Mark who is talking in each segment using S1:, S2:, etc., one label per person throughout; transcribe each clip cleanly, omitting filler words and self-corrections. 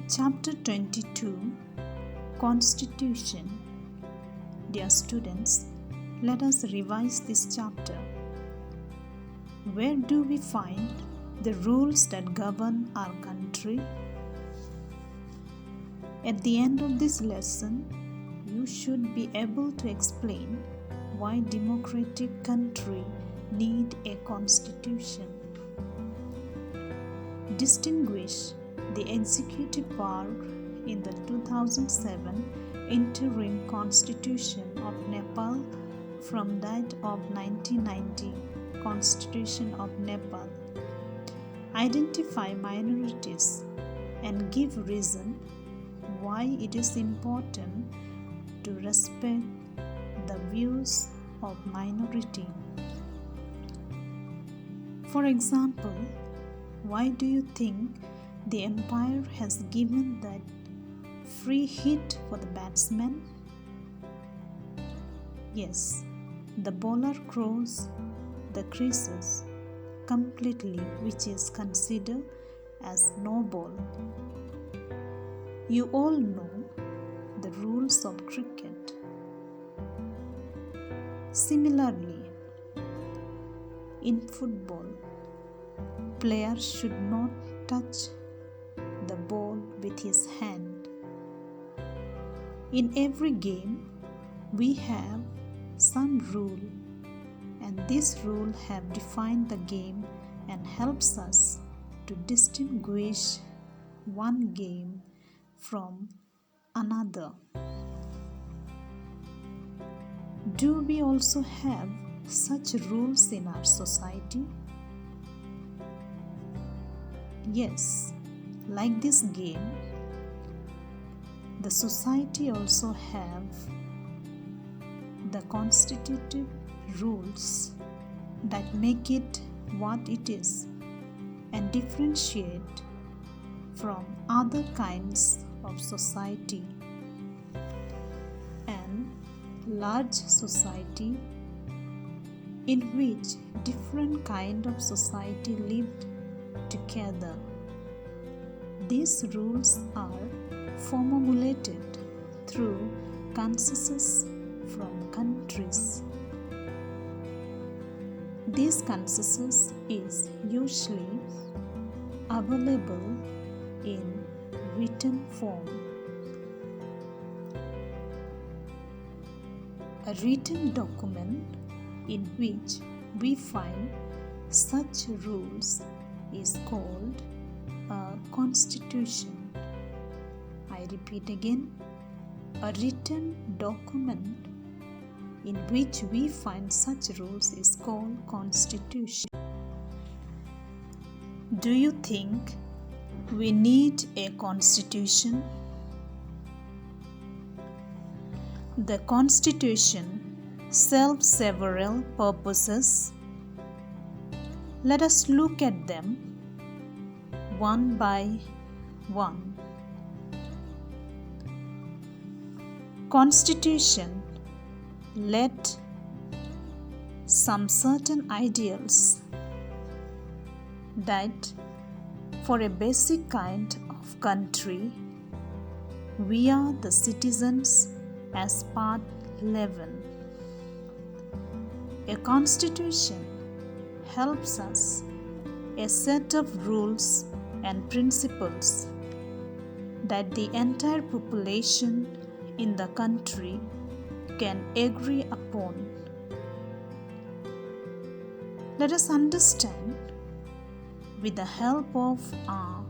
S1: Chapter 22 Constitution. Dear students, let us revise this chapter. Where do we find the rules that govern our country? At the end of this lesson, you should be able to explain why democratic country need a constitution. Distinguish the executive power in the 2007 interim constitution of Nepal from that of 1990 constitution of Nepal. Identify minorities and give reason why it is important to respect the views of minority. For example, why do you think the umpire has given that free hit for the batsman? Yes, the bowler crosses the creases completely, which is considered as no ball. You all know the rules of cricket. Similarly, in football, players should not touch the ball with his hand. In every game, we have some rule, and this rule have defined the game and helps us to distinguish one game from another. Do we also have such rules in our society? Yes, like this game, the society also have the constitutive rules that make it what it is and differentiate from other kinds of society. And large society in which different kind of society lived together. These rules are formulated through consensus from countries. This consensus is usually available in written form. A written document in which we find such rules is called a constitution. I repeat again, a written document in which we find such rules is called constitution. Do you think we need a constitution? The constitution serves several purposes. Let us look at them one by one. Constitution let some certain ideals that for a basic kind of country, we are the citizens as part 11. A constitution helps us a set of rules and principles that the entire population in the country can agree upon. Let us understand with the help of our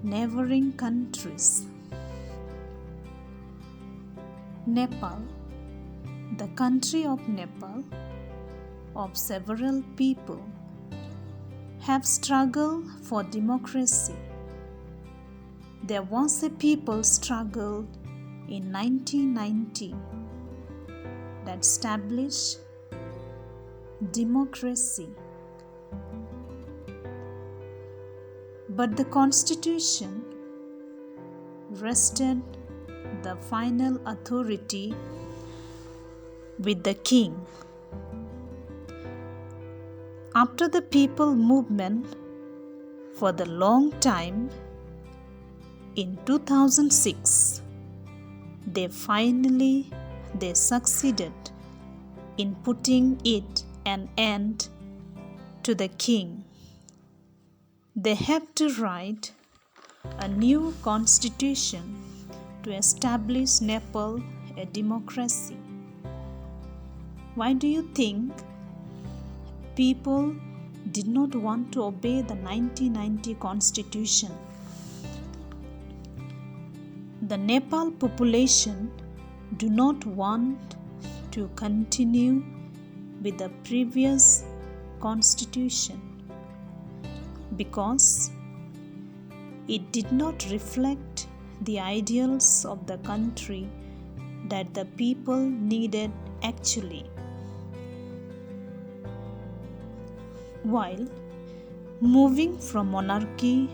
S1: neighboring countries. Nepal, the country of Nepal, of several people, have struggled for democracy. There was a people struggle in 1990 that established democracy. But the constitution rested the final authority with the king. After the people movement for the long time, In 2006, they succeeded in putting it an end to the king. They have to write a new constitution to establish Nepal a democracy. Why do you think people did not want to obey the 1990 constitution? The Nepal population do not want to continue with the previous constitution because it did not reflect the ideals of the country that the people needed actually. While moving from monarchy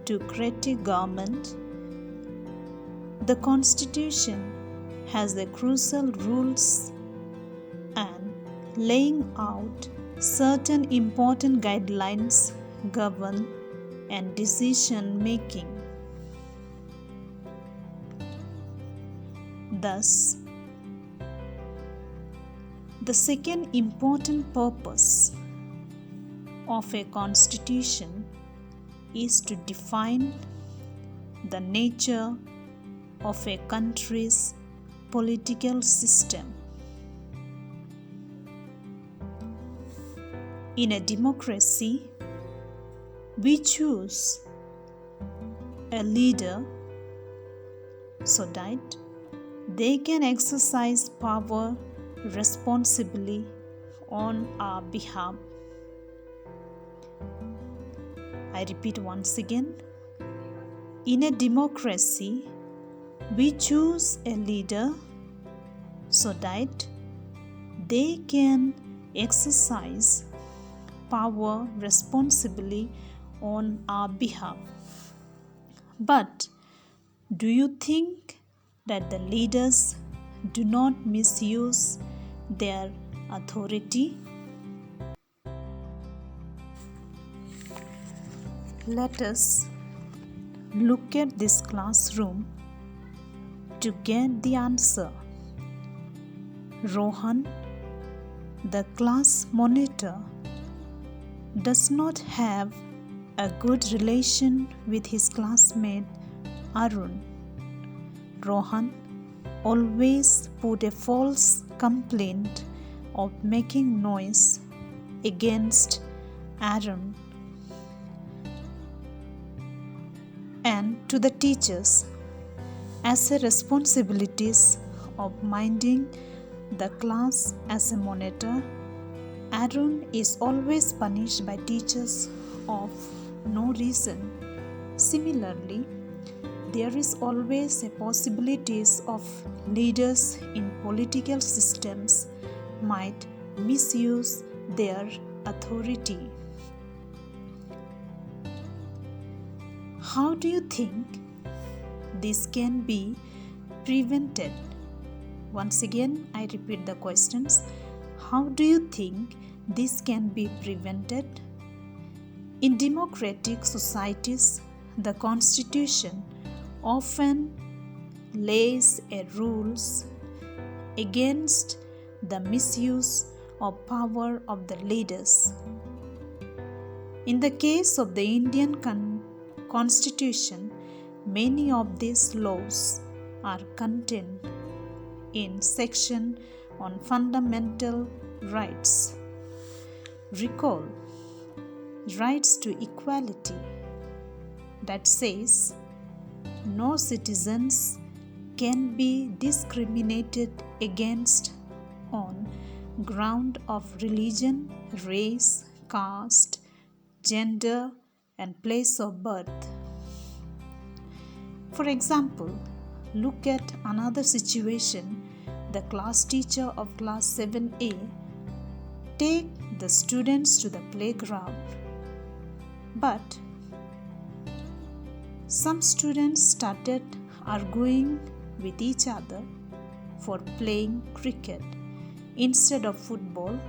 S1: to creative government, the constitution has the crucial rules and laying out certain important guidelines govern and decision making. Thus, the second important purpose of a constitution is to define the nature of a country's political system. In a democracy, we choose a leader so that they can exercise power responsibly on our behalf. I repeat once again. In a democracy, we choose a leader so that they can exercise power responsibly on our behalf. But do you think that the leaders do not misuse their authority? Let us look at this classroom to get the answer. Rohan, the class monitor, does not have a good relation with his classmate Arun. Rohan always put a false complaint of making noise against Arun. And to the teachers, as a responsibilities of minding the class as a monitor, Arun is always punished by teachers of no reason. Similarly, there is always a possibilities of leaders in political systems might misuse their authority. How do you think this can be prevented? Once again, I repeat the questions. How do you think this can be prevented? In democratic societies, the Constitution often lays a rules against the misuse of power of the leaders. In the case of the Indian Constitution, many of these laws are contained in section on fundamental rights. Recall rights to equality that says no citizens can be discriminated against on ground of religion, race, caste, gender, and place of birth. For example, look at another situation. The class teacher of class 7A take the students to the playground, but some students started arguing with each other for playing cricket instead of football.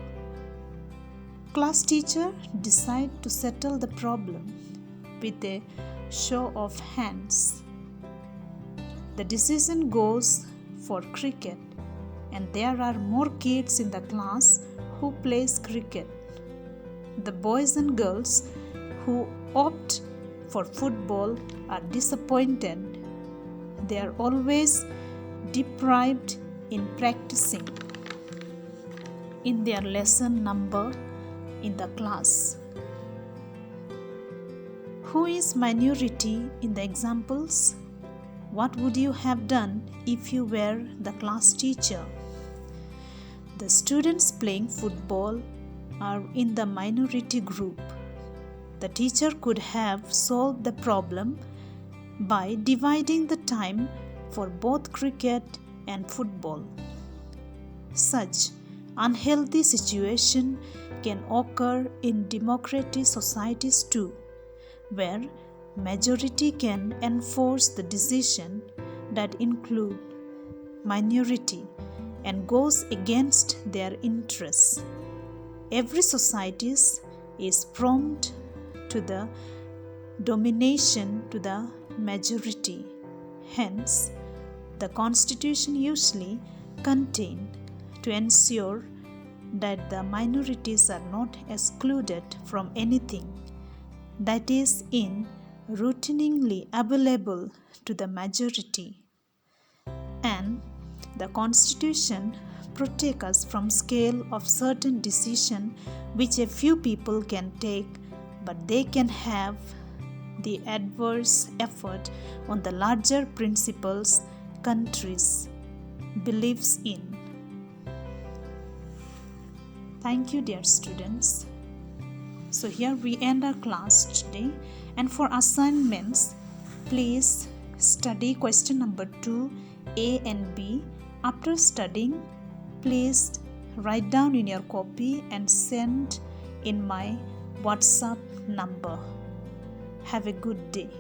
S1: Class teacher decided to settle the problem with a show of hands. The decision goes for cricket, and there are more kids in the class who plays cricket. The boys and girls who opt for football are disappointed. They are always deprived in practicing in their lesson number in the class. Who is minority in the examples? What would you have done if you were the class teacher? The students playing football are in the minority group. The teacher could have solved the problem by dividing the time for both cricket and football. Such unhealthy situation can occur in democratic societies too, where majority can enforce the decision that include minority and goes against their interests. Every society is prone to the domination to the majority. Hence, the Constitution usually contained to ensure that the minorities are not excluded from anything that is routinely available to the majority. And the Constitution protects us from scale of certain decision which a few people can take, but they can have the adverse effect on the larger principles countries believes in. Thank you, dear students. So here we end our class today, and for assignments, please study question number 2, A and B. After studying, please write down in your copy and send in my WhatsApp number. Have a good day.